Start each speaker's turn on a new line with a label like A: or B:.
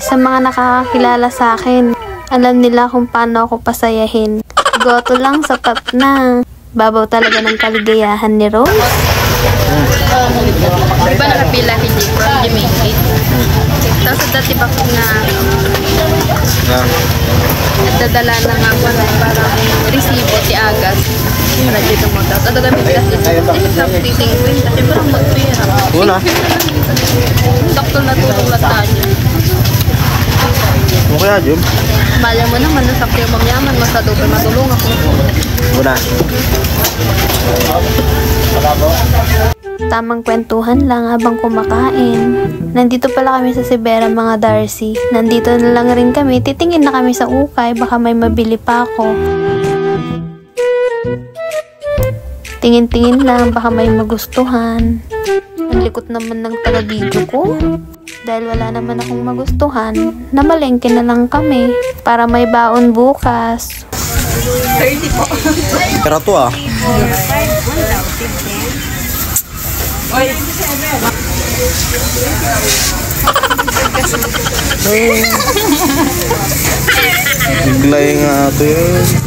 A: Sa mga nakakakilala sa akin, alam nila kung paano ako pasayahin. Goto lang, sapat na. Babaw talaga ng kaligayahan ni Rose.
B: Di ba nakapila hindi from Jamaica? Tapos dati ba kung na dadala na nga ako na parang resibo ti Agas. Para dito mo. Tapos ito kami kasi titing ko yun. Kasi parang magpira.
C: Wala.
B: Doktor na tulong lang tayo.
C: Ano kaya, Jum?
B: Malay mo naman, nasakti yung mamyaman. Masado pa matulong ako.
C: Wala.
A: Tamang kwentuhan lang habang kumakain. Nandito pala kami sa Sibera mga Darcy. Nandito na lang rin kami. Titingin na kami sa ukay. Baka may mabili pa ako. Tingin-tingin lang. Baka may magustuhan. Ang likot naman ng taga-video ko. Dahil wala naman akong magustuhan, namalengke na lang kami para may baon bukas.
B: 30 po.
C: Pero to ah. Biglay nga ito yun.